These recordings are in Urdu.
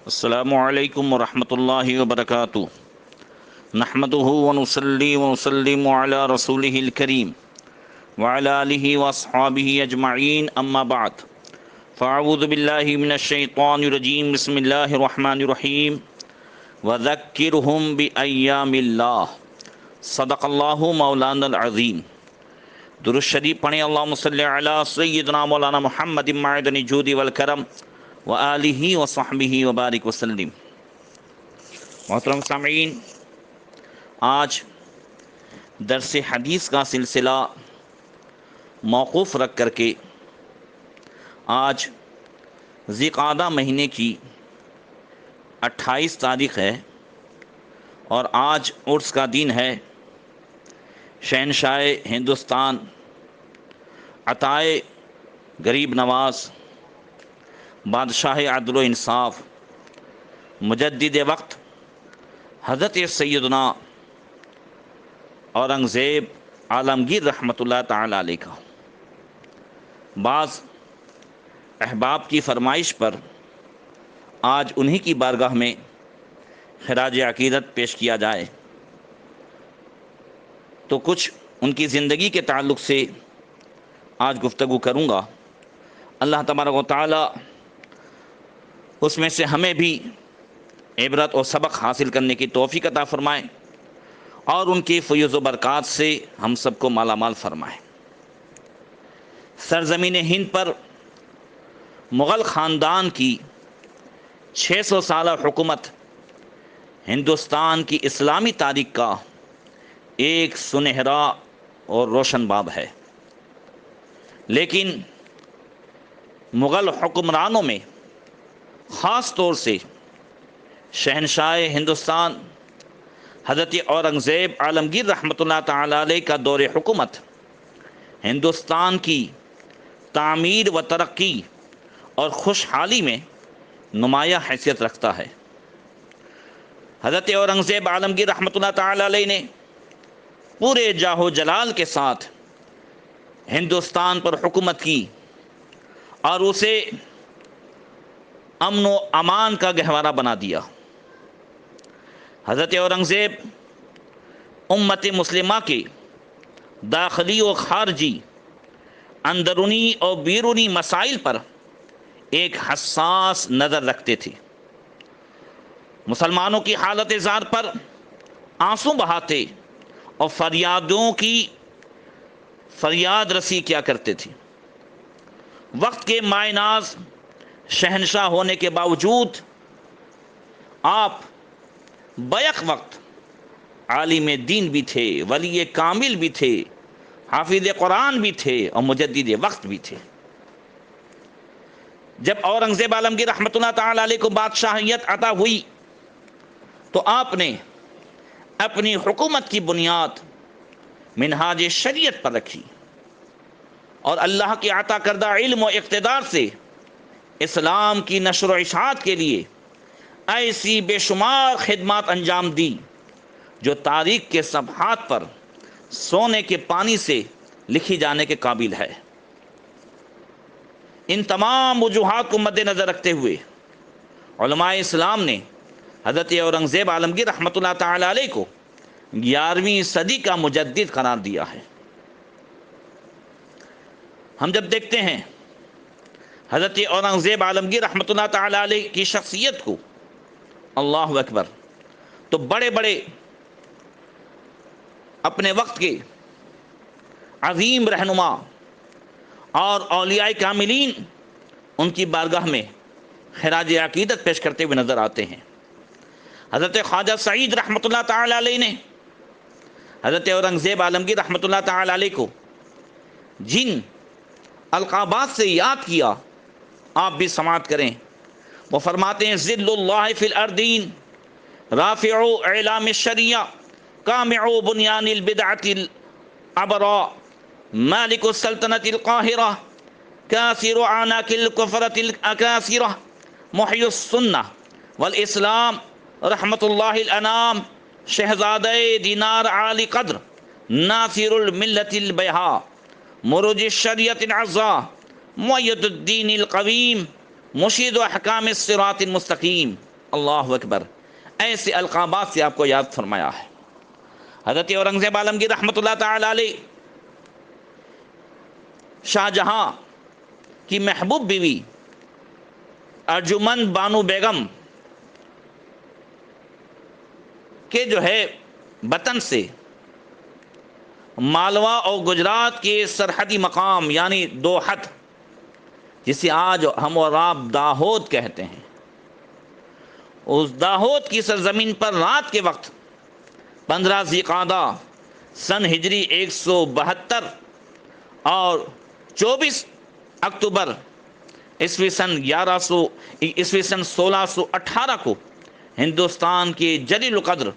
السلام علیکم ورحمۃ اللہ وبرکاتہ نحمدہ ونصلی ونسلم علی رسولہ الکریم وعلی آلہ واصحابہ اجمعین اما بعد فاعوذ باللہ من الشیطان الرجیم بسم اللہ الرحمن الرحیم وذکرہم بایام اللہ صدق اللہ مولانا العظیم۔ درود شریف پڑھیں، اللہم صلی علی سیدنا مولانا محمد معدن الجود والکرم وآلہ وصحبہ وبارک وسلم۔ محترم سامعین، آج درس حدیث کا سلسلہ موقوف رکھ کر کے آج ذی قعدہ مہینے کی 28 تاریخ ہے اور آج عرس کا دن ہے۔ شہنشاہ ہندوستان، عطائے غریب نواز، بادشاہ عدل و انصاف، مجدد وقت حضرت سیدنا اورنگزیب عالمگیر رحمۃ اللہ تعالی علیہ کا بعض احباب کی فرمائش پر آج انہی کی بارگاہ میں خراج عقیدت پیش کیا جائے تو کچھ ان کی زندگی کے تعلق سے آج گفتگو کروں گا۔ اللہ تبارک و تعالی اس میں سے ہمیں بھی عبرت اور سبق حاصل کرنے کی توفیق عطا فرمائے اور ان کی فیض و برکات سے ہم سب کو مالا مال فرمائے۔ سرزمین ہند پر مغل خاندان کی 600 سالہ حکومت ہندوستان کی اسلامی تاریخ کا ایک سنہرا اور روشن باب ہے، لیکن مغل حکمرانوں میں خاص طور سے شہنشاہ ہندوستان حضرت اورنگزیب عالمگیر رحمۃ اللہ تعالی علیہ کا دور حکومت ہندوستان کی تعمیر و ترقی اور خوشحالی میں نمایاں حیثیت رکھتا ہے۔ حضرت اورنگزیب عالمگیر رحمۃ اللہ تعالی علیہ نے پورے جاہ و جلال کے ساتھ ہندوستان پر حکومت کی اور اسے امن و امان کا گہوارہ بنا دیا۔ حضرت اورنگزیب امت مسلمہ کے داخلی و خارجی، اندرونی اور بیرونی مسائل پر ایک حساس نظر رکھتے تھے۔ مسلمانوں کی حالت زار پر آنسو بہاتے اور فریادوں کی فریاد رسی کیا کرتے تھے۔ وقت کے مائے ناز شہنشاہ ہونے کے باوجود آپ بیک وقت عالم دین بھی تھے، ولی کامل بھی تھے، حافظ قرآن بھی تھے اور مجدد وقت بھی تھے۔ جب اورنگزیب عالمگیر رحمۃ اللہ تعالی علیہ کو بادشاہیت عطا ہوئی تو آپ نے اپنی حکومت کی بنیاد منہاج شریعت پر رکھی اور اللہ کے عطا کردہ علم و اقتدار سے اسلام کی نشر و اشاعت کے لیے ایسی بے شمار خدمات انجام دی جو تاریخ کے صفحات پر سونے کے پانی سے لکھی جانے کے قابل ہے۔ ان تمام وجوہات کو مد نظر رکھتے ہوئے علماء اسلام نے حضرت اورنگزیب عالمگیر رحمۃ اللہ تعالی علیہ کو 11ویں صدی کا مجدد قرار دیا ہے۔ ہم جب دیکھتے ہیں حضرت اورنگزیب عالمگیر رحمۃ اللہ تعالی علیہ کی شخصیت کو، اللہ اکبر، تو بڑے بڑے اپنے وقت کے عظیم رہنما اور اولیاء کاملین ان کی بارگاہ میں خراج عقیدت پیش کرتے ہوئے نظر آتے ہیں۔ حضرت خواجہ سعید رحمۃ اللہ تعالی علیہ نے حضرت اورنگزیب عالمگیر رحمۃ اللہ تعالی علیہ کو جن القابات سے یاد کیا آپ بھی سماعت کریں۔ وہ فرماتے ہیں: ذل اللہ فی الارضین، رافع اعلام الشریعہ، کامع بنیان البدعۃ العبراء، مالک السلطنۃ القاہرہ، کاسر اعناق الکفرۃ الاکاسرہ، محی السنہ والاسلام، رحمت اللہ الانام، شہزادہ دینار عالی قدر، ناصر الملت البیہا، مروج الشریعت العظا، معید الدین القویم، مشید و احکام الصراط المستقیم۔ اللہ اکبر، ایسے القابات سے آپ کو یاد فرمایا ہے۔ حضرت اورنگزیب عالمگیر رحمۃ اللہ تعالی علیہ شاہ جہاں کی محبوب بیوی ارجمند بانو بیگم کے جو ہے وطن سے مالوا اور گجرات کے سرحدی مقام یعنی دوحت، جسے آج ہم اور آپ داہود کہتے ہیں، اس داہود کی سرزمین پر رات کے وقت 15 ذی القعدہ سن ہجری 172 اور 24 اکتوبر عیسوی سن 1618 کو ہندوستان کے جلیل القدر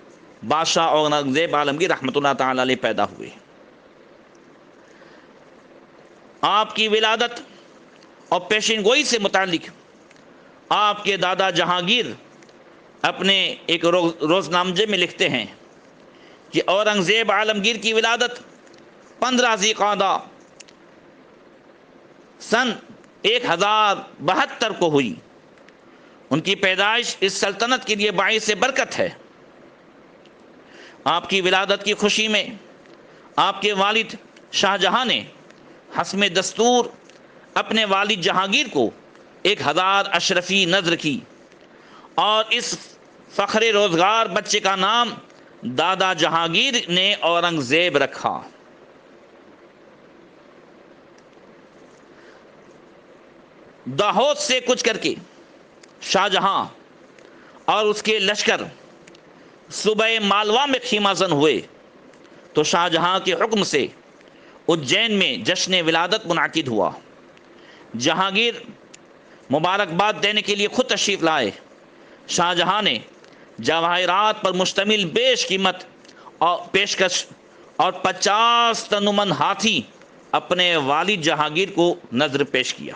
بادشاہ اورنگزیب عالمگیر رحمۃ اللہ تعالی علیہ پیدا ہوئے۔ آپ کی ولادت اور پیشین گوئی سے متعلق آپ کے دادا جہانگیر اپنے ایک روزنامے میں لکھتے ہیں کہ اورنگزیب عالمگیر کی ولادت 15 ذی القعدہ سن 1072 کو ہوئی۔ ان کی پیدائش اس سلطنت کے لیے باعث برکت ہے۔ آپ کی ولادت کی خوشی میں آپ کے والد شاہ جہاں نے حسب دستور اپنے والد جہانگیر کو 1000 اشرفی نذر کی اور اس فخر روزگار بچے کا نام دادا جہانگیر نے اورنگزیب رکھا۔ داہود سے کچھ کر کے شاہ جہاں اور اس کے لشکر صوبہ مالوا میں خیمہ زن ہوئے تو شاہ جہاں کے حکم سے اجین میں جشن ولادت منعقد ہوا۔ جہانگیر مبارکباد دینے کے لیے خود تشریف لائے۔ شاہ جہاں نے جواہرات پر مشتمل بیش قیمت اور پیشکش اور 50 تنومن ہاتھی اپنے والد جہانگیر کو نذر پیش کیا۔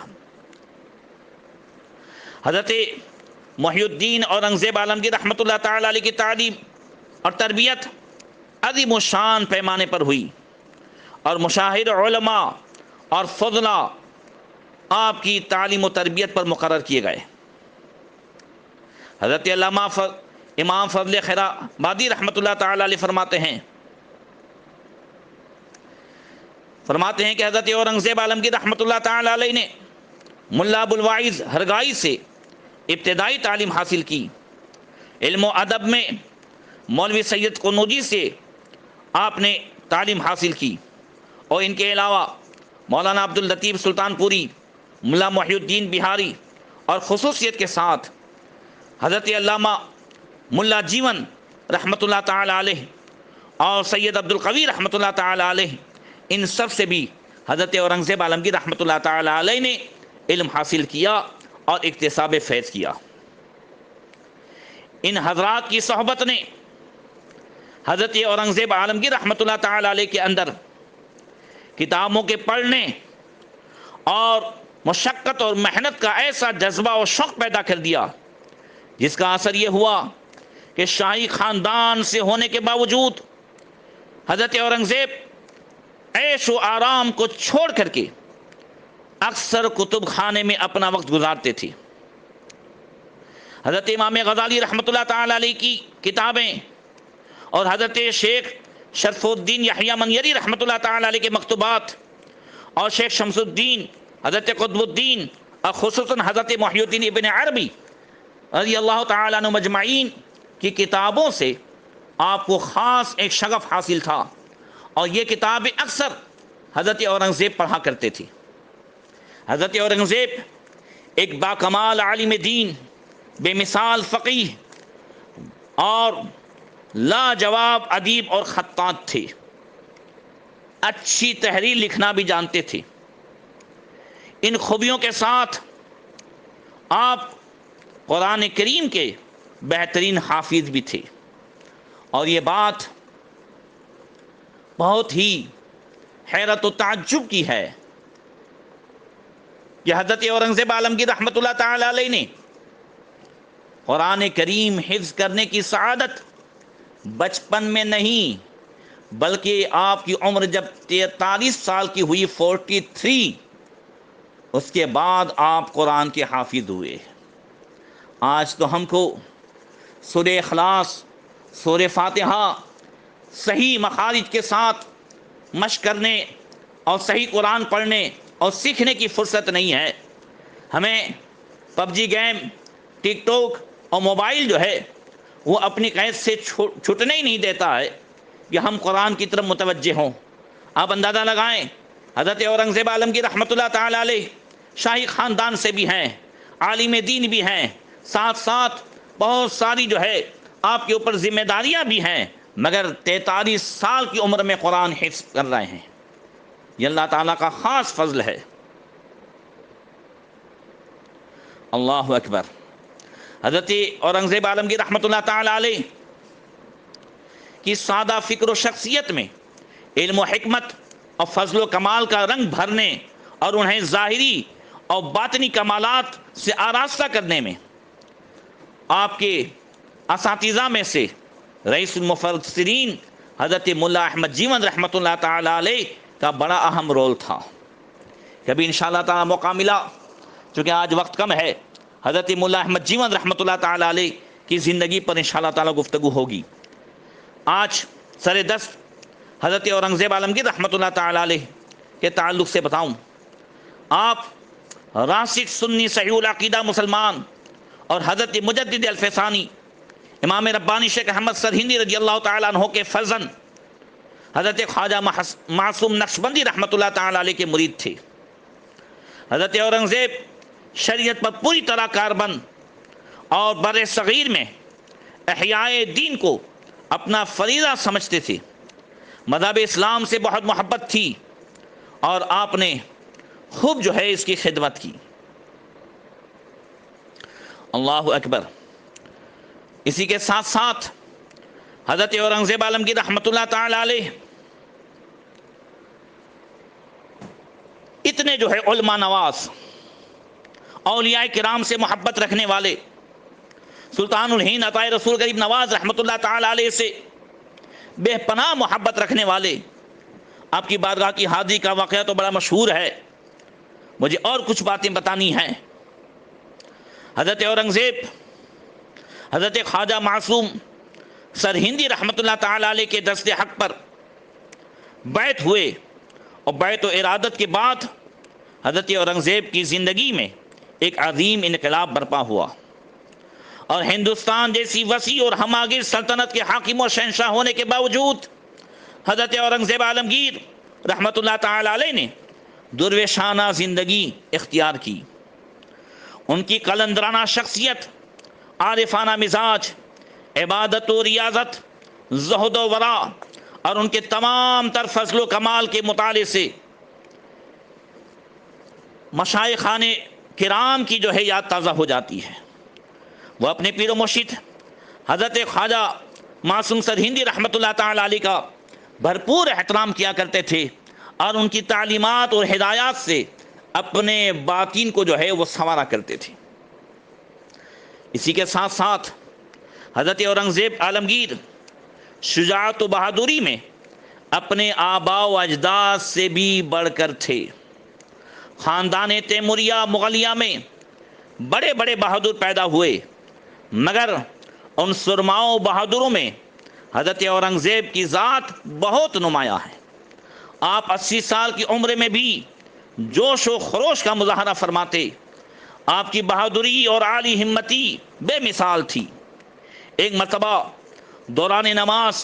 حضرت محی الدین اورنگزیب عالمگیر رحمۃ اللہ تعالی علیہ کی تعلیم اور تربیت عظیم و شان پیمانے پر ہوئی اور مشاہیر علماء اور فضلاء آپ کی تعلیم و تربیت پر مقرر کیے گئے۔ حضرت علامہ امام فضل خیرآبادی رحمۃ اللہ تعالی علیہ فرماتے ہیں کہ حضرت اورنگزیب عالمگیر رحمۃ اللہ تعالی علیہ نے ملا ابوالواعظ ہرگائی سے ابتدائی تعلیم حاصل کی۔ علم و ادب میں مولوی سید قنوجی سے آپ نے تعلیم حاصل کی اور ان کے علاوہ مولانا عبداللطیف سلطان پوری، ملا محی الدین بہاری اور خصوصیت کے ساتھ حضرت علامہ ملا جیون رحمۃ اللہ تعالی علیہ اور سید عبدالقوی رحمۃ اللہ تعالی علیہ، ان سب سے بھی حضرت اورنگزیب عالمگیر رحمۃ اللہ تعالی علیہ نے علم حاصل کیا اور اکتساب فیض کیا۔ ان حضرات کی صحبت نے حضرت اورنگزیب عالمگیر رحمۃ اللہ تعالی علیہ کے اندر کتابوں کے پڑھنے اور مشقت اور محنت کا ایسا جذبہ اور شوق پیدا کر دیا، جس کا اثر یہ ہوا کہ شاہی خاندان سے ہونے کے باوجود حضرت اورنگزیب عیش و آرام کو چھوڑ کر کے اکثر کتب خانے میں اپنا وقت گزارتے تھے۔ حضرت امام غزالی رحمۃ اللہ تعالی علیہ کی کتابیں اور حضرت شیخ شرف الدین یحییٰ منیری رحمۃ اللہ تعالی علیہ کے مکتوبات اور شیخ شمس الدین، حضرت قطب الدین اور خصوصاً حضرت محی الدین ابن عربی رضی اللہ تعالیٰ عنہ مجمعین کی کتابوں سے آپ کو خاص ایک شغف حاصل تھا، اور یہ کتابیں اکثر حضرت اورنگزیب پڑھا کرتے تھے۔ حضرت اورنگزیب ایک باکمال عالم دین، بے مثال فقیہ اور لاجواب ادیب اور خطاط تھے۔ اچھی تحریر لکھنا بھی جانتے تھے۔ ان خوبیوں کے ساتھ آپ قرآن کریم کے بہترین حافظ بھی تھے، اور یہ بات بہت ہی حیرت و تعجب کی ہے کہ حضرت اورنگزیب عالمگیر رحمۃ اللہ تعالی علیہ نے قرآن کریم حفظ کرنے کی سعادت بچپن میں نہیں، بلکہ آپ کی عمر جب 43 سال کی ہوئی 43، اس کے بعد آپ قرآن کے حافظ ہوئے۔ آج تو ہم کو سورہ اخلاص، سورہ فاتحہ صحیح مخارج کے ساتھ مشق کرنے اور صحیح قرآن پڑھنے اور سیکھنے کی فرصت نہیں ہے۔ ہمیں پب جی گیم، ٹک ٹاک اور موبائل جو ہے وہ اپنی قید سے چھوٹنے ہی نہیں دیتا ہے کہ ہم قرآن کی طرف متوجہ ہوں۔ آپ اندازہ لگائیں، حضرت اورنگزیب عالمگیر رحمۃ اللہ تعالی علیہ شاہی خاندان سے بھی ہیں، عالم دین بھی ہیں، ساتھ ساتھ بہت ساری جو ہے آپ کے اوپر ذمہ داریاں بھی ہیں، مگر 43 سال کی عمر میں قرآن حفظ کر رہے ہیں۔ یہ اللہ تعالیٰ کا خاص فضل ہے۔ اللہ اکبر۔ حضرت اورنگزیب عالمگیر رحمۃ اللہ تعالی علیہ کی سادہ فکر و شخصیت میں علم و حکمت اور فضل و کمال کا رنگ بھرنے اور انہیں ظاہری اور باطنی کمالات سے آراستہ کرنے میں آپ کے اساتذہ میں سے رئیس المفسرین حضرت ملا احمد جیون رحمۃ اللہ تعالی علیہ کا بڑا اہم رول تھا۔ کبھی انشاءاللہ تعالی موقع ملا، چونکہ آج وقت کم ہے، حضرت ملا احمد جیون رحمۃ اللہ تعالی علیہ کی زندگی پر انشاءاللہ تعالی گفتگو ہوگی۔ آج سر دست حضرت اورنگزیب عالمگیر رحمۃ اللہ تعالی علیہ کے تعلق سے بتاؤں۔ آپ راسخ سنی صحیح العقیدہ مسلمان اور حضرت مجدد الفسانی امام ربانی شیخ احمد سرہندی رضی اللہ تعالیٰ عنہ کے فرزند حضرت خواجہ معصوم نقشبندی رحمۃ اللہ تعالیٰ علیہ کے مرید تھے۔ حضرت اورنگزیب شریعت پر پوری طرح کاربند اور بر صغیر میں احیاء دین کو اپنا فریضہ سمجھتے تھے۔ مذہب اسلام سے بہت محبت تھی اور آپ نے خوب جو ہے اس کی خدمت کی۔ اللہ اکبر۔ اسی کے ساتھ ساتھ حضرت اورنگزیب عالمگیر رحمۃ اللہ تعالی علیہ اتنے جو ہے علماء نواز، اولیاء کرام سے محبت رکھنے والے، سلطان الہند عطائے رسول غریب نواز رحمۃ اللہ تعالی علیہ سے بے پناہ محبت رکھنے والے، آپ کی بارگاہ کی حاضری کا واقعہ تو بڑا مشہور ہے، مجھے اور کچھ باتیں بتانی ہیں۔ حضرت اورنگزیب حضرت خواجہ معصوم سرہندی رحمۃ اللہ تعالی علیہ کے دست حق پر بیعت ہوئے، اور بیعت و ارادت کے بعد حضرت اورنگزیب کی زندگی میں ایک عظیم انقلاب برپا ہوا، اور ہندوستان جیسی وسیع اور ہماگیر سلطنت کے حاکم و شہنشاہ ہونے کے باوجود حضرت اورنگزیب عالمگیر رحمۃ اللہ تعالی علیہ نے درویشانہ زندگی اختیار کی۔ ان کی قلندرانہ شخصیت، عارفانہ مزاج، عبادت و ریاضت، زہد و ورع اور ان کے تمام تر فضل و کمال کے مطالعے سے مشائخان کرام کی جو ہے یاد تازہ ہو جاتی ہے۔ وہ اپنے پیر و مرشد حضرت خواجہ معصوم سرہندی رحمۃ اللہ تعالی علیہ کا بھرپور احترام کیا کرتے تھے، اور ان کی تعلیمات اور ہدایات سے اپنے باطن کو جو ہے وہ سنوارا کرتے تھے۔ اسی کے ساتھ ساتھ حضرت اورنگزیب عالمگیر شجاعت و بہادری میں اپنے آباء و اجداد سے بھی بڑھ کر تھے۔ خاندان تیموریہ مغلیہ میں بڑے بڑے بہادر پیدا ہوئے، مگر ان سرماؤں بہادروں میں حضرت اورنگزیب کی ذات بہت نمایاں ہے۔ آپ 80 سال کی عمر میں بھی جوش و خروش کا مظاہرہ فرماتے۔ آپ کی بہادری اور عالی ہمتی بے مثال تھی۔ ایک مرتبہ دوران نماز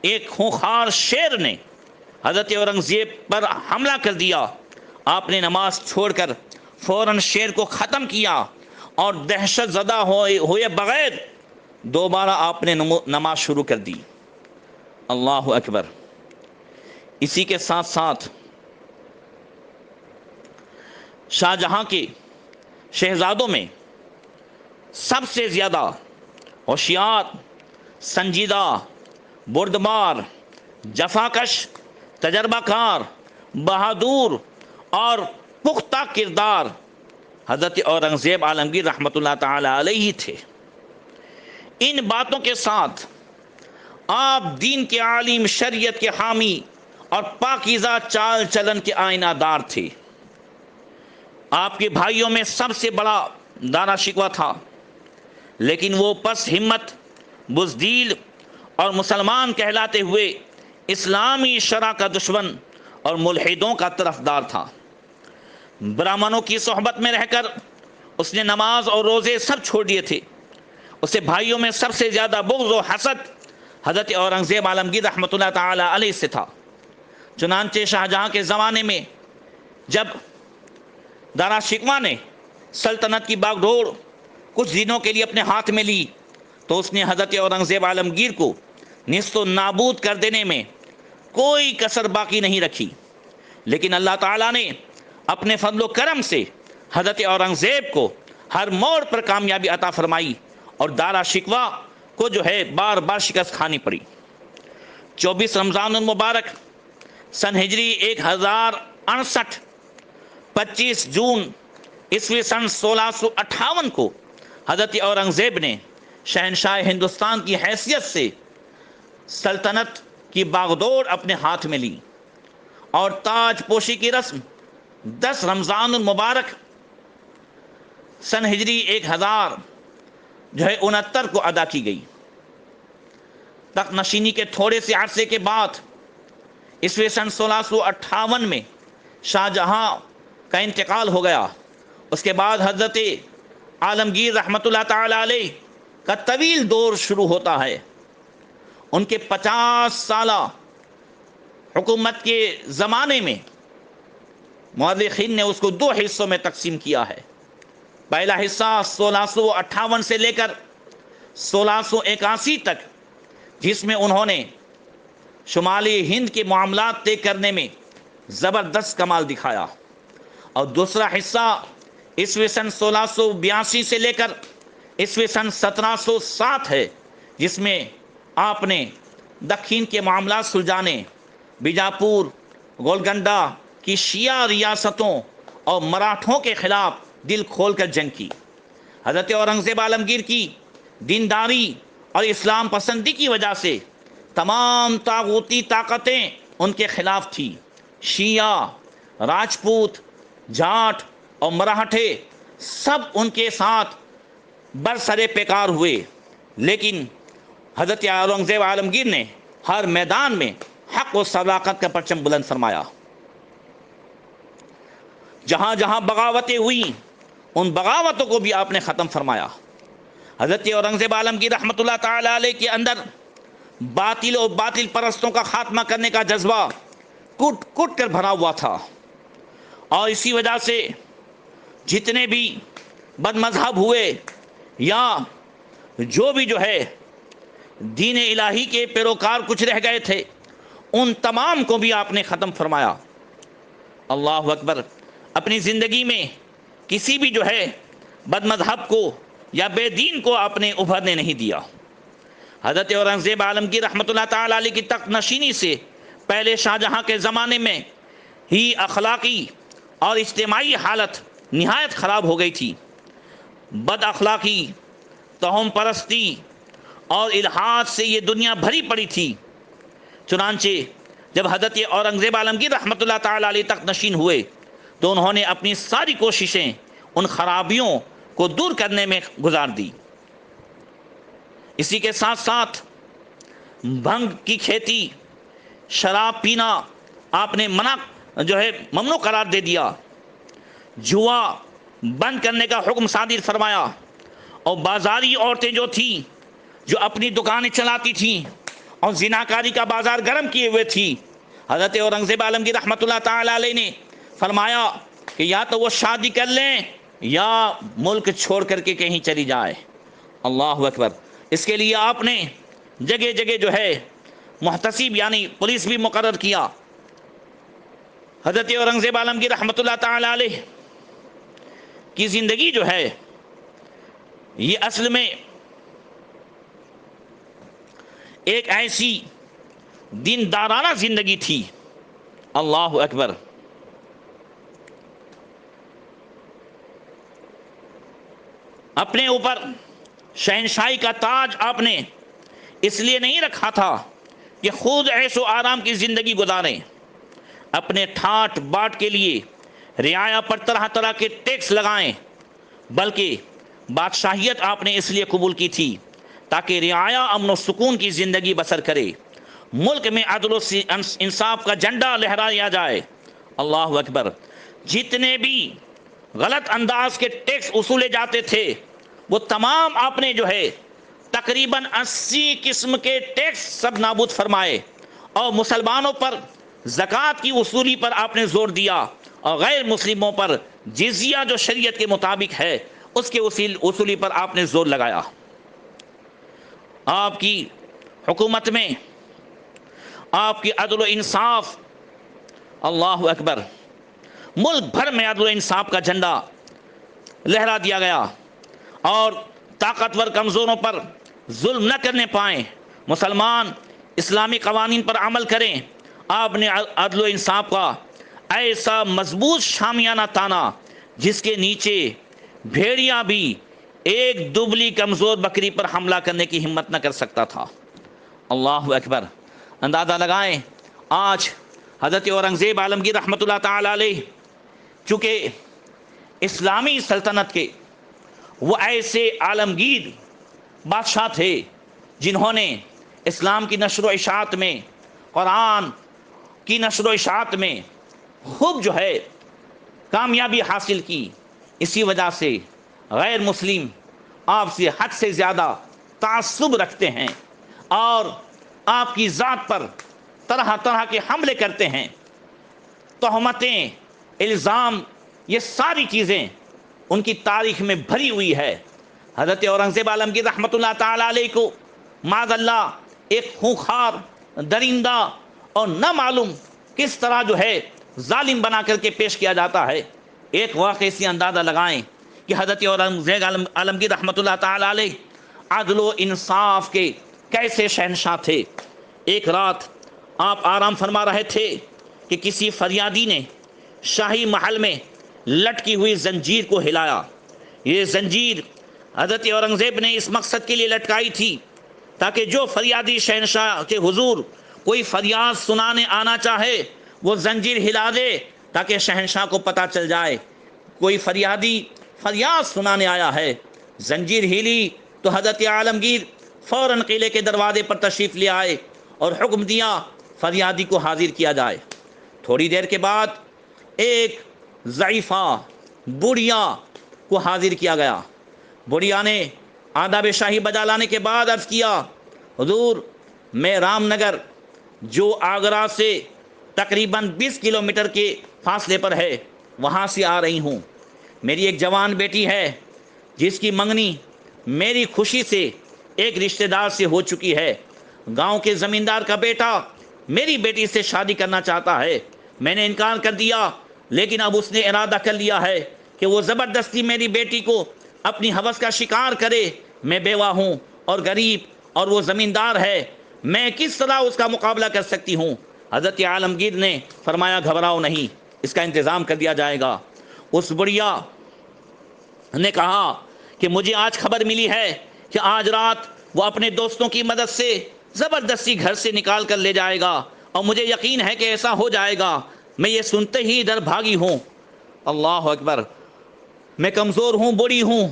ایک خونخوار شیر نے حضرت اورنگزیب پر حملہ کر دیا۔ آپ نے نماز چھوڑ کر فوراً شیر کو ختم کیا، اور دہشت زدہ ہوئے بغیر دوبارہ آپ نے نماز شروع کر دی۔ اللہ اکبر۔ اسی کے ساتھ ساتھ شاہ جہاں کے شہزادوں میں سب سے زیادہ ہوشیار، سنجیدہ، بردبار، جفاکش، تجربہ کار، بہادر اور پختہ کردار حضرت اورنگزیب عالمگیر رحمۃ اللہ تعالی علیہ تھے۔ ان باتوں کے ساتھ آپ دین کے عالم، شریعت کے حامی اور پاکیزہ چال چلن کے آئینہ دار تھے۔ آپ کے بھائیوں میں سب سے بڑا دارا شکوہ تھا، لیکن وہ پس ہمت بزدل اور مسلمان کہلاتے ہوئے اسلامی شرع کا دشمن اور ملحدوں کا طرفدار تھا۔ برہمنوں کی صحبت میں رہ کر اس نے نماز اور روزے سب چھوڑ دیے تھے۔ اسے بھائیوں میں سب سے زیادہ بغض و حسد حضرت اورنگزیب عالمگیر رحمۃ اللہ تعالی علیہ سے تھا۔ چنانچہ شاہجہاں کے زمانے میں جب دارا شکوہ نے سلطنت کی باغ ڈور کچھ دنوں کے لیے اپنے ہاتھ میں لی تو اس نے حضرت اورنگزیب عالمگیر کو نیست و نابود کر دینے میں کوئی کسر باقی نہیں رکھی، لیکن اللہ تعالیٰ نے اپنے فضل و کرم سے حضرت اورنگزیب کو ہر موڑ پر کامیابی عطا فرمائی اور دارا شکوہ کو جو ہے بار بار شکست کھانی پڑی۔ 24 رمضان المبارک سن ہجری 1068 25 جون عیسوی سن 1658 کو حضرت اورنگزیب نے شہنشاہ ہندوستان کی حیثیت سے سلطنت کی باغڈور اپنے ہاتھ میں لی اور تاج پوشی کی رسم 10 رمضان المبارک سن ہجری 1069 کو ادا کی گئی۔ تخت نشینی کے تھوڑے سے عرصے کے بعد عیسوی سن 1658 میں شاہ جہاں کا انتقال ہو گیا۔ اس کے بعد حضرت عالمگیر رحمۃ اللہ تعالی علیہ کا طویل دور شروع ہوتا ہے۔ ان کے 50 سالہ حکومت کے زمانے میں مورخین نے اس کو 2 حصوں میں تقسیم کیا ہے۔ پہلا حصہ 1658 سے لے کر 1681 تک، جس میں انہوں نے شمالی ہند کے معاملات طے کرنے میں زبردست کمال دکھایا، اور دوسرا حصہ عیسوی سن 1682 سے لے کر عیسوی سن 1707 ہے، جس میں آپ نے دکھن کے معاملات سلجھانے، بیجاپور گولکنڈہ کی شیعہ ریاستوں اور مراٹھوں کے خلاف دل کھول کر جنگ کی۔ حضرت اورنگزیب عالمگیر کی دینداری اور اسلام پسندی کی وجہ سے تمام طاغوتی طاقتیں ان کے خلاف تھی۔ شیعہ، راجپوت، جاٹ اور مراٹھے سب ان کے ساتھ برسرے پیکار ہوئے، لیکن حضرت اورنگزیب عالمگیر نے ہر میدان میں حق و صداقت کا پرچم بلند فرمایا۔ جہاں جہاں بغاوتیں ہوئیں ان بغاوتوں کو بھی آپ نے ختم فرمایا۔ حضرت اورنگزیب عالمگیر رحمۃ اللہ تعالی علیہ کے اندر باطل اور باطل پرستوں کا خاتمہ کرنے کا جذبہ کٹ کٹ کر بھرا ہوا تھا، اور اسی وجہ سے جتنے بھی بد مذہب ہوئے یا جو بھی جو ہے دین الہی کے پیروکار کچھ رہ گئے تھے، ان تمام کو بھی آپ نے ختم فرمایا۔ اللہ اکبر۔ اپنی زندگی میں کسی بھی جو ہے بد مذہب کو یا بے دین کو آپ نے ابھرنے نہیں دیا۔ حضرت اورنگزیب عالمگیر رحمۃ اللہ تعالی علیہ کی تخت نشینی سے پہلے شاہجہاں کے زمانے میں ہی اخلاقی اور اجتماعی حالت نہایت خراب ہو گئی تھی۔ بد اخلاقی، توہم پرستی اور الحاد سے یہ دنیا بھری پڑی تھی۔ چنانچہ جب حضرت اورنگزیب عالمگیر رحمۃ اللہ تعالی علیہ تخت نشین ہوئے تو انہوں نے اپنی ساری کوششیں ان خرابیوں کو دور کرنے میں گزار دی۔ اسی کے ساتھ ساتھ بھنگ کی کھیتی، شراب پینا آپ نے ممنوع قرار دے دیا، جوا بند کرنے کا حکم صادر فرمایا، اور بازاری عورتیں جو تھیں جو اپنی دکانیں چلاتی تھیں اور زناکاری کا بازار گرم کیے ہوئے تھی، حضرت اورنگزیب عالمگیر رحمۃ اللہ تعالی علیہ نے فرمایا کہ یا تو وہ شادی کر لیں یا ملک چھوڑ کر کے کہیں چلی جائے۔ اللہ اکبر۔ اس کے لیے آپ نے جگہ جگہ جو ہے محتسب یعنی پولیس بھی مقرر کیا۔ حضرت اورنگزیب عالمگیر رحمۃ اللہ تعالی علیہ کی زندگی جو ہے یہ اصل میں ایک ایسی دیندارانہ زندگی تھی۔ اللہ اکبر۔ اپنے اوپر شہنشاہی کا تاج آپ نے اس لیے نہیں رکھا تھا کہ خود عیش و آرام کی زندگی گزاریں، اپنے ٹھاٹ باٹ کے لیے رعایا پر طرح طرح کے ٹیکس لگائیں، بلکہ بادشاہیت آپ نے اس لیے قبول کی تھی تاکہ رعایا امن و سکون کی زندگی بسر کرے، ملک میں عدل و انصاف کا جھنڈا لہرایا جائے۔ اللہ اکبر۔ جتنے بھی غلط انداز کے ٹیکس وصولے جاتے تھے وہ تمام آپ نے جو ہے تقریباً 80 قسم کے ٹیکس سب نابود فرمائے، اور مسلمانوں پر زکوٰۃ کی وصولی پر آپ نے زور دیا، اور غیر مسلموں پر جزیہ جو شریعت کے مطابق ہے اس کے وصولی پر آپ نے زور لگایا۔ آپ کی حکومت میں آپ کی عدل و انصاف، اللہ اکبر، ملک بھر میں عدل و انصاف کا جھنڈا لہرا دیا گیا، اور طاقتور کمزوروں پر ظلم نہ کرنے پائیں، مسلمان اسلامی قوانین پر عمل کریں۔ آپ نے عدل و انصاف کا ایسا مضبوط شامیانہ تانا جس کے نیچے بھیڑیا بھی ایک دبلی کمزور بکری پر حملہ کرنے کی ہمت نہ کر سکتا تھا۔ اللہ اکبر۔ اندازہ لگائیں آج حضرت اورنگزیب عالمگیر رحمۃ اللہ تعالی علیہ چونکہ اسلامی سلطنت کے وہ ایسے عالمگیر بادشاہ تھے جنہوں نے اسلام کی نشر و اشاعت میں، قرآن کی نشر و اشاعت میں خوب جو ہے کامیابی حاصل کی، اسی وجہ سے غیر مسلم آپ سے حد سے زیادہ تعصب رکھتے ہیں اور آپ کی ذات پر طرح طرح کے حملے کرتے ہیں، تہمتیں، الزام، یہ ساری چیزیں ان کی تاریخ میں بھری ہوئی ہے۔ حضرت اورنگزیب عالمگیر رحمۃ اللہ تعالی علیہ کو معاذ اللہ ایک خونخوار درندہ اور نہ معلوم کس طرح جو ہے ظالم بنا کر کے پیش کیا جاتا ہے۔ ایک واقعے سے اندازہ لگائیں کہ حضرت اورنگزیب عالمگیر رحمۃ اللہ تعالی علیہ عدل و انصاف کے کیسے شہنشاہ تھے۔ ایک رات آپ آرام فرما رہے تھے کہ کسی فریادی نے شاہی محل میں لٹکی ہوئی زنجیر کو ہلایا۔ یہ زنجیر حضرت اورنگزیب نے اس مقصد کے لیے لٹکائی تھی تاکہ جو فریادی شہنشاہ کے حضور کوئی فریاد سنانے آنا چاہے وہ زنجیر ہلا دے تاکہ شہنشاہ کو پتہ چل جائے کوئی فریادی فریاد سنانے آیا ہے۔ زنجیر ہلی تو حضرت عالمگیر فوراً قلعے کے دروازے پر تشریف لے آئے اور حکم دیا فریادی کو حاضر کیا جائے۔ تھوڑی دیر کے بعد ایک ضعیفہ بڑھیا کو حاضر کیا گیا۔ بڑھیا نے آداب شاہی بجا لانے کے بعد عرض کیا، حضور میں رام نگر جو آگرہ سے تقریباً 20 کلومیٹر کے فاصلے پر ہے وہاں سے آ رہی ہوں۔ میری ایک جوان بیٹی ہے جس کی منگنی میری خوشی سے ایک رشتہ دار سے ہو چکی ہے۔ گاؤں کے زمیندار کا بیٹا میری بیٹی سے شادی کرنا چاہتا ہے، میں نے انکار کر دیا، لیکن اب اس نے ارادہ کر لیا ہے کہ وہ زبردستی میری بیٹی کو اپنی ہوس کا شکار کرے۔ میں بیوہ ہوں اور غریب اور وہ زمیندار ہے، میں کس طرح اس کا مقابلہ کر سکتی ہوں؟ حضرت عالمگیر نے فرمایا گھبراؤ نہیں، اس کا انتظام کر دیا جائے گا۔ اس بڑھیا نے کہا کہ مجھے آج خبر ملی ہے کہ آج رات وہ اپنے دوستوں کی مدد سے زبردستی گھر سے نکال کر لے جائے گا، اور مجھے یقین ہے کہ ایسا ہو جائے گا۔ میں یہ سنتے ہی ادھر بھاگی ہوں۔ اللہ اکبر۔ میں کمزور ہوں، بوڑھی ہوں،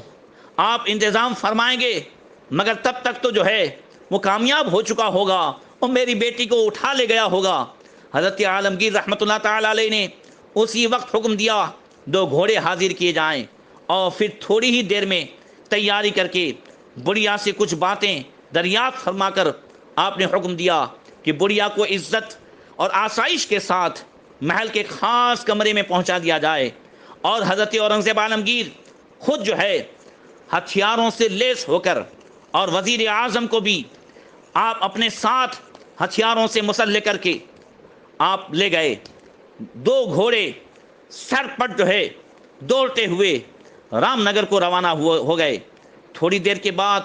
آپ انتظام فرمائیں گے مگر تب تک تو جو ہے وہ کامیاب ہو چکا ہوگا اور میری بیٹی کو اٹھا لے گیا ہوگا۔ حضرت عالمگیر رحمۃ اللہ تعالی علیہ نے اسی وقت حکم دیا 2 گھوڑے حاضر کیے جائیں، اور پھر تھوڑی ہی دیر میں تیاری کر کے بڑھیا سے کچھ باتیں دریافت فرما کر آپ نے حکم دیا کہ بڑھیا کو عزت اور آسائش کے ساتھ محل کے خاص کمرے میں پہنچا دیا جائے، اور حضرت اورنگزیب عالمگیر خود جو ہے ہتھیاروں سے لیس ہو کر، اور وزیر اعظم کو بھی آپ اپنے ساتھ ہتھیاروں سے مسلح کر کے آپ لے گئے۔ 2 گھوڑے سر پٹ جو ہے دوڑتے ہوئے رام نگر کو روانہ ہو گئے۔ تھوڑی دیر کے بعد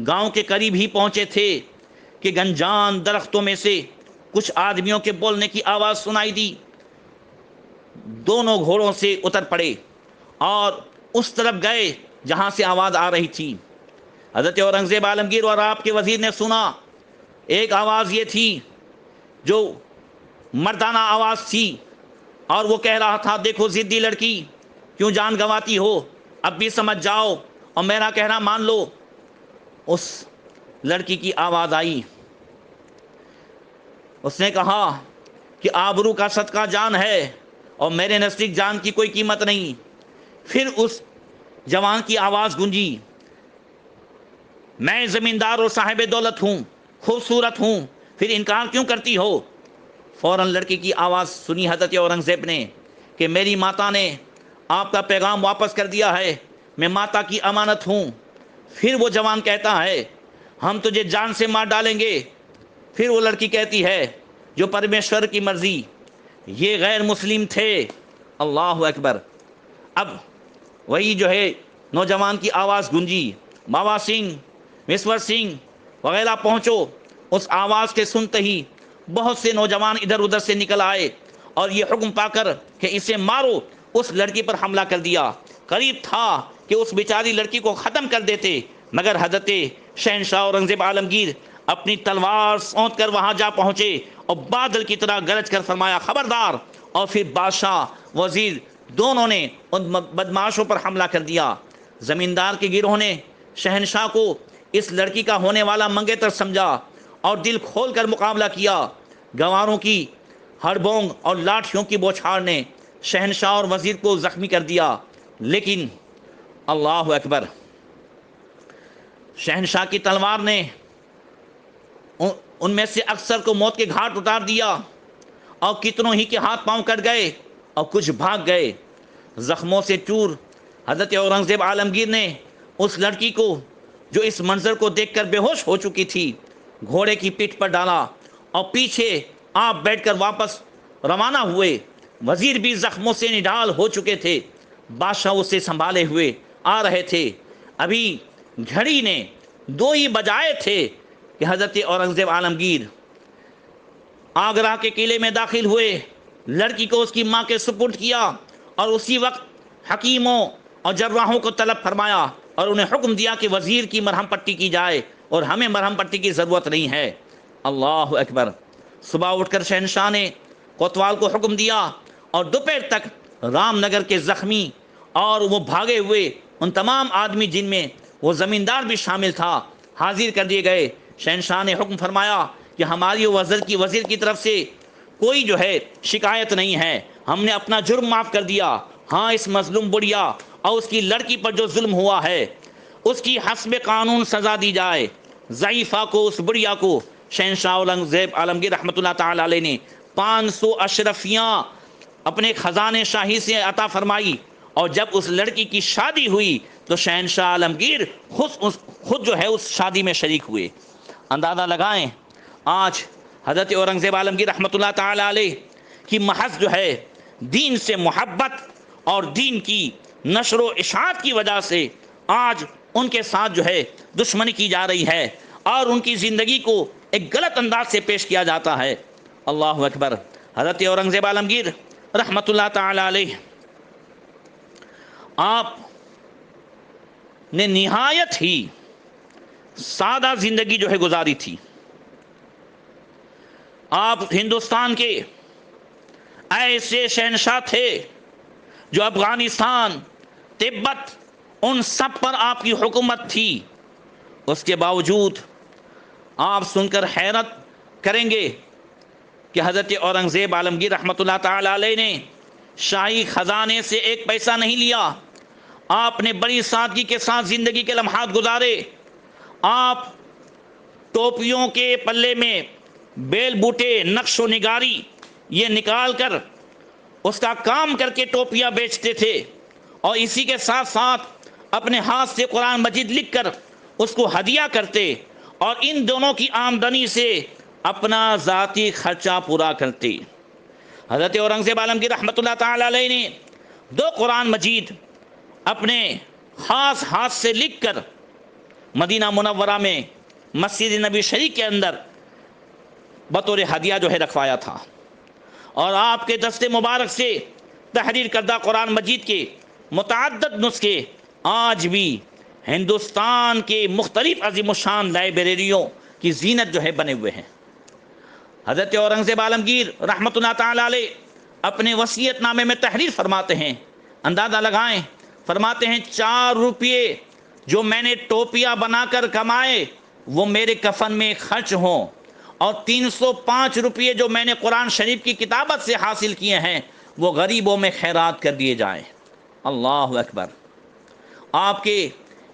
گاؤں کے قریب ہی پہنچے تھے کہ گنجان درختوں میں سے کچھ آدمیوں کے بولنے کی آواز سنائی دی۔ دونوں گھوڑوں سے اتر پڑے اور اس طرف گئے جہاں سے آواز آ رہی تھی۔ حضرت اورنگزیب عالمگیر اور آپ کے وزیر نے سنا، ایک آواز یہ تھی جو مردانہ آواز تھی، اور وہ کہہ رہا تھا دیکھو ضدی لڑکی کیوں جان گنواتی ہو، اب بھی سمجھ جاؤ اور میرا کہنا مان لو۔ اس لڑکی کی آواز آئی، اس نے کہا کہ آبرو کا صدقہ جان ہے اور میرے نزدیک جان کی کوئی قیمت نہیں۔ پھر اس جوان کی آواز گونجی، میں زمیندار اور صاحب دولت ہوں، خوبصورت ہوں، پھر انکار کیوں کرتی ہو؟ فوراً لڑکی کی آواز سنی حضرت اورنگزیب نے کہ میری ماتا نے آپ کا پیغام واپس کر دیا ہے، میں ماتا کی امانت ہوں۔ پھر وہ جوان کہتا ہے ہم تجھے جان سے مار ڈالیں گے۔ پھر وہ لڑکی کہتی ہے جو پرمیشور کی مرضی، یہ غیر مسلم تھے۔ اللہ اکبر۔ اب وہی جو ہے نوجوان کی آواز گونجی، بابا سنگھ، مسور سنگھ وغیرہ پہنچو۔ اس آواز کے سنتے ہی بہت سے نوجوان ادھر ادھر سے نکل آئے اور یہ حکم پا کر کہ اسے مارو، اس لڑکی پر حملہ کر دیا۔ قریب تھا کہ اس بیچاری لڑکی کو ختم کر دیتے، مگر حضرت شہنشاہ اورنگزیب عالمگیر اپنی تلوار سونت کر وہاں جا پہنچے اور بادل کی طرح گرج کر فرمایا خبردار، اور پھر بادشاہ وزیر دونوں نے ان بدماشوں پر حملہ کر دیا۔ زمیندار کے گروہ نے شہنشاہ کو اس لڑکی کا ہونے والا منگیتر سمجھا اور دل کھول کر مقابلہ کیا۔ گواروں کی ہڑبونگ اور لاٹھیوں کی بوچھاڑ نے شہنشاہ اور وزیر کو زخمی کر دیا، لیکن اللہ اکبر، شہنشاہ کی تلوار نے ان میں سے اکثر کو موت کے گھاٹ اتار دیا اور کتنوں ہی کے ہاتھ پاؤں کٹ گئے اور کچھ بھاگ گئے۔ زخموں سے چور حضرت اورنگزیب عالمگیر نے اس لڑکی کو جو اس منظر کو دیکھ کر بے ہوش ہو چکی تھی گھوڑے کی پیٹھ پر ڈالا اور پیچھے آپ بیٹھ کر واپس روانہ ہوئے۔ وزیر بھی زخموں سے نڈال ہو چکے تھے، بادشاہ اسے سنبھالے ہوئے آ رہے تھے۔ ابھی گھڑی نے 2 ہی بجائے تھے کہ حضرت اورنگزیب عالمگیر آگرہ کے قلعے میں داخل ہوئے، لڑکی کو اس کی ماں کے سپرد کیا اور اسی وقت حکیموں اور جراحوں کو طلب فرمایا اور انہیں حکم دیا کہ وزیر کی مرہم پٹی کی جائے اور ہمیں مرہم پٹی کی ضرورت نہیں ہے۔ اللہ اکبر۔ صبح اٹھ کر شہنشاہ نے کوتوال کو حکم دیا اور دوپہر تک رام نگر کے زخمی اور وہ بھاگے ہوئے ان تمام آدمی جن میں وہ زمیندار بھی شامل تھا حاضر کر دیے گئے۔ شہنشاہ نے حکم فرمایا کہ ہماری وزیر کی طرف سے کوئی جو ہے شکایت نہیں ہے، ہم نے اپنا جرم معاف کر دیا۔ ہاں، اس مظلوم بڑھیا اور اس کی لڑکی پر جو ظلم ہوا ہے اس کی حسب قانون سزا دی جائے۔ ضعیفہ کو، اس بڑھیا کو شہنشاہ اورنگزیب عالمگیر رحمۃ اللہ تعالی علیہ نے 500 اشرفیاں اپنے خزانے شاہی سے عطا فرمائی، اور جب اس لڑکی کی شادی ہوئی تو شہنشاہ عالمگیر خود جو ہے اس شادی میں شریک ہوئے۔ اندازہ لگائیں آج حضرت اورنگزیب عالمگیر رحمۃ اللہ تعالی علیہ کی محض جو ہے دین سے محبت اور دین کی نشر و اشاعت کی وجہ سے آج ان کے ساتھ جو ہے دشمنی کی جا رہی ہے اور ان کی زندگی کو ایک غلط انداز سے پیش کیا جاتا ہے۔ اللہ اکبر۔ حضرت اورنگزیب عالمگیر رحمۃ اللہ تعالی علیہ آپ نے نہایت ہی سادہ زندگی جو ہے گزاری تھی۔ آپ ہندوستان کے ایسے شہنشاہ تھے جو افغانستان، تبت، ان سب پر آپ کی حکومت تھی۔ اس کے باوجود آپ سن کر حیرت کریں گے کہ حضرت اورنگزیب عالمگیر رحمۃ اللہ تعالی علیہ نے شاہی خزانے سے 1 پیسہ نہیں لیا۔ آپ نے بڑی سادگی کے ساتھ زندگی کے لمحات گزارے۔ آپ ٹوپیوں کے پلے میں بیل بوٹے، نقش و نگاری یہ نکال کر اس کا کام کر کے ٹوپیاں بیچتے تھے، اور اسی کے ساتھ ساتھ اپنے ہاتھ سے قرآن مجید لکھ کر اس کو ہدیہ کرتے، اور ان دونوں کی آمدنی سے اپنا ذاتی خرچہ پورا کرتے۔ حضرت اورنگزیب عالمگیر رحمۃ اللہ تعالی علیہ نے 2 قرآن مجید اپنے خاص ہاتھ سے لکھ کر مدینہ منورہ میں مسجد نبی شریف کے اندر بطور ہدیہ جو ہے رکھوایا تھا، اور آپ کے دست مبارک سے تحریر کردہ قرآن مجید کے متعدد نسخے آج بھی ہندوستان کے مختلف عظیم الشان لائبریریوں کی زینت جو ہے بنے ہوئے ہیں۔ حضرت اورنگزیب عالمگیر رحمۃ اللہ تعالی علیہ اپنے وصیت نامے میں تحریر فرماتے ہیں، اندازہ لگائیں، فرماتے ہیں 4 روپے جو میں نے ٹوپیاں بنا کر کمائے وہ میرے کفن میں خرچ ہوں، اور 305 روپئے جو میں نے قرآن شریف کی کتابت سے حاصل کیے ہیں وہ غریبوں میں خیرات کر دیے جائیں۔ اللہ اکبر۔ آپ کے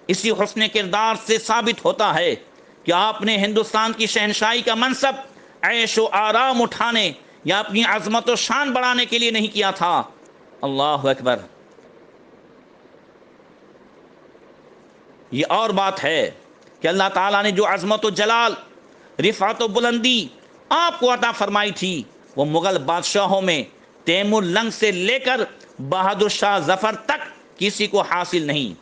اسی حسن کردار سے ثابت ہوتا ہے کہ آپ نے ہندوستان کی شہنشاہی کا منصب عیش و آرام اٹھانے یا اپنی عظمت و شان بڑھانے کے لیے نہیں کیا تھا۔ اللہ اکبر۔ یہ اور بات ہے کہ اللہ تعالیٰ نے جو عظمت و جلال، رفعت و بلندی آپ کو عطا فرمائی تھی وہ مغل بادشاہوں میں تیمور لنگ سے لے کر بہادر شاہ ظفر تک کسی کو حاصل نہیں۔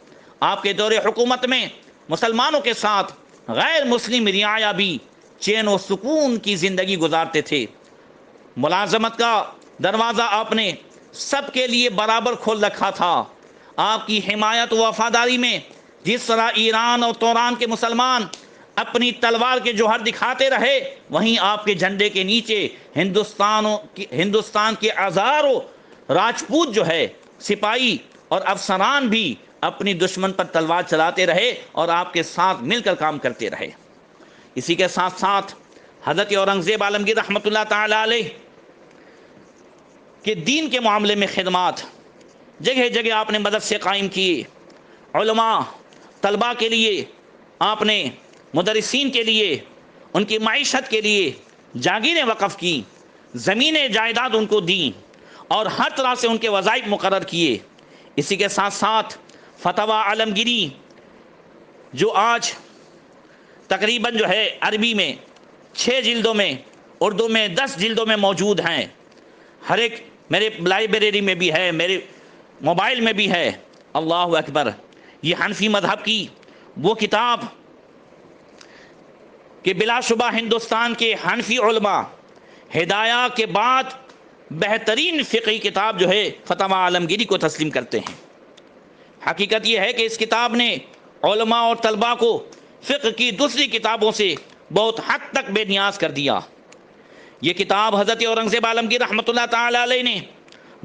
آپ کے دور حکومت میں مسلمانوں کے ساتھ غیر مسلم رعایا بھی چین و سکون کی زندگی گزارتے تھے۔ ملازمت کا دروازہ آپ نے سب کے لیے برابر کھول رکھا تھا۔ آپ کی حمایت و وفاداری میں جس طرح ایران اور توران کے مسلمان اپنی تلوار کے جوہر دکھاتے رہے، وہیں آپ کے جھنڈے کے نیچے ہندوستان کے ہزاروں راجپوت جو ہے سپاہی اور افسران بھی اپنی دشمن پر تلوار چلاتے رہے اور آپ کے ساتھ مل کر کام کرتے رہے۔ اسی کے ساتھ ساتھ حضرت اورنگزیب عالمگیر رحمۃ اللہ تعالی علیہ کے دین کے معاملے میں خدمات، جگہ جگہ آپ نے مدرسے قائم کیے، علماء طلباء کے لیے آپ نے، مدرسین کے لیے، ان کی معیشت کے لیے جاگیریں وقف کی، زمینیں جائیداد ان کو دیں اور ہر طرح سے ان کے وظائف مقرر کیے۔ اسی کے ساتھ ساتھ فتویٰ عالمگیری جو آج تقریباً جو ہے عربی میں 6 جلدوں میں، اردو میں 10 جلدوں میں موجود ہیں، ہر ایک میرے لائبریری میں بھی ہے، میرے موبائل میں بھی ہے۔ اللہ اکبر۔ یہ حنفی مذہب کی وہ کتاب کہ بلا شبہ ہندوستان کے حنفی علماء ہدایہ کے بعد بہترین فقہی کتاب جو ہے فتویٰ عالمگیری کو تسلیم کرتے ہیں۔ حقیقت یہ ہے کہ اس کتاب نے علماء اور طلباء کو فقہ کی دوسری کتابوں سے بہت حد تک بے نیاز کر دیا۔ یہ کتاب حضرت اورنگزیب عالمگیر رحمۃ اللہ تعالی علیہ نے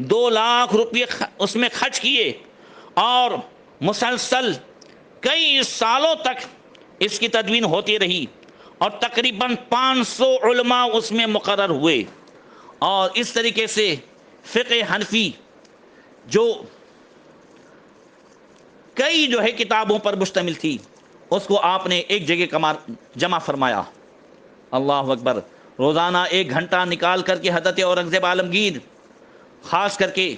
2 لاکھ روپے اس میں خرچ کیے اور مسلسل کئی سالوں تک اس کی تدوین ہوتی رہی اور تقریباً 500 علماء اس میں مقرر ہوئے، اور اس طریقے سے فقہ حنفی جو کئی جو ہے کتابوں پر مشتمل تھی اس کو آپ نے ایک جگہ جمع فرمایا۔ اللہ اکبر۔ روزانہ 1 گھنٹہ نکال کر کے حضرت اورنگزیب عالمگیر خاص کر کے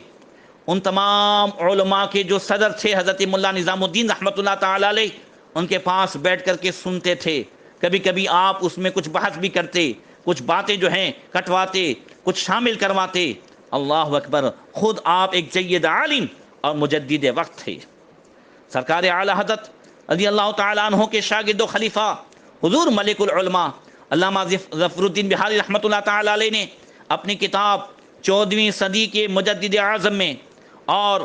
ان تمام علماء کے جو صدر تھے حضرت ملا نظام الدین رحمۃ اللہ تعالی علیہ، ان کے پاس بیٹھ کر کے سنتے تھے۔ کبھی کبھی آپ اس میں کچھ بحث بھی کرتے، کچھ باتیں جو ہیں کٹواتے، کچھ شامل کرواتے۔ اللہ اکبر۔ خود آپ ایک جید عالم اور مجدد وقت تھے۔ سرکار اعلی حضرت رضی اللہ تعالیٰ عنہ کے شاگرد و خلیفہ حضور ملک العلماء علامہ ظفر الدین بہاری رحمۃ اللہ تعالیٰ علیہ نے اپنی کتاب 14ویں صدی کے مجدد اعظم میں، اور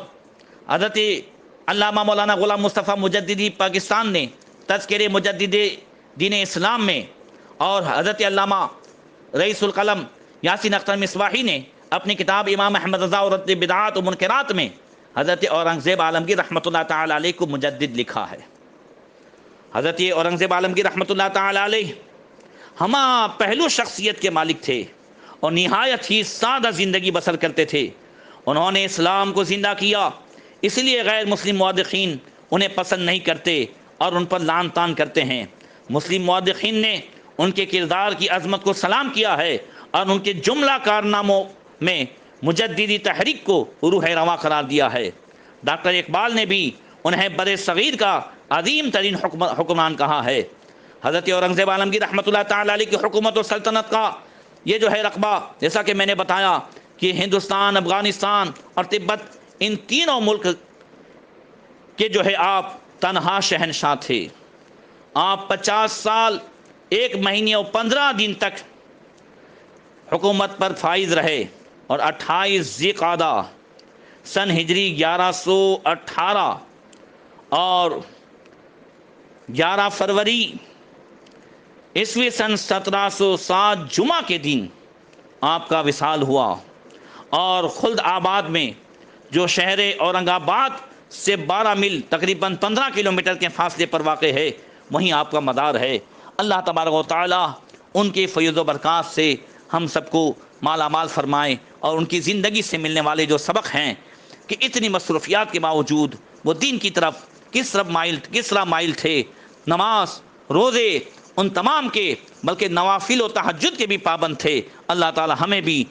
حضرت علامہ مولانا غلام مصطفیٰ مجددی پاکستان نے تذکرے مجدد دین اسلام میں، اور حضرت علامہ رئیس القلم یاسین اختر مصباحی نے اپنی کتاب امام احمد رضا اور رد بدعات و منکرات میں حضرت اورنگزیب عالمگیر رحمۃ اللہ تعالی علیہ کو مجدد لکھا ہے۔ حضرت اورنگزیب عالمگیر رحمۃ اللہ تعالی علیہ ہمہ پہلو شخصیت کے مالک تھے اور نہایت ہی سادہ زندگی بسر کرتے تھے۔ انہوں نے اسلام کو زندہ کیا، اس لیے غیر مسلم مورخین انہیں پسند نہیں کرتے اور ان پر لعن طعن کرتے ہیں۔ مسلم مورخین نے ان کے کردار کی عظمت کو سلام کیا ہے اور ان کے جملہ کارناموں میں مجددی تحریک کو روح رواں قرار دیا ہے۔ ڈاکٹر اقبال نے بھی انہیں بر صغیر کا عظیم ترین حکمران کہا ہے۔ حضرت اورنگزیب عالمگیر رحمۃ اللہ تعالی علیہ کی حکومت و سلطنت کا یہ جو ہے رقبہ، جیسا کہ میں نے بتایا کہ ہندوستان، افغانستان اور تبت، ان تینوں ملک کے جو ہے آپ تنہا شہنشاہ تھے۔ آپ 50 سال 1 مہینے اور 15 دن تک حکومت پر فائز رہے، اور 28 ذی قعدہ سن ہجری 1118 اور 11 فروری عیسوی سن 1707 جمعہ کے دن آپ کا وصال ہوا، اور خلد آباد میں جو شہر اورنگ آباد سے 12 میل تقریباً 15 کلومیٹر کے فاصلے پر واقع ہے، وہیں آپ کا مدار ہے۔ اللہ تبارک و تعالی ان کے فیض و برکات سے ہم سب کو مالا مال فرمائے، اور ان کی زندگی سے ملنے والے جو سبق ہیں کہ اتنی مصروفیات کے باوجود وہ دین کی طرف کس طرح مائل تھے، نماز، روزے ان تمام کے، بلکہ نوافل و تہجد کے بھی پابند تھے۔ اللہ تعالی ہمیں بھی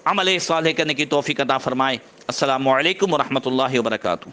عمل صالح کرنے کی توفیق عطا فرمائے۔ السلام علیکم ورحمۃ اللہ وبرکاتہ۔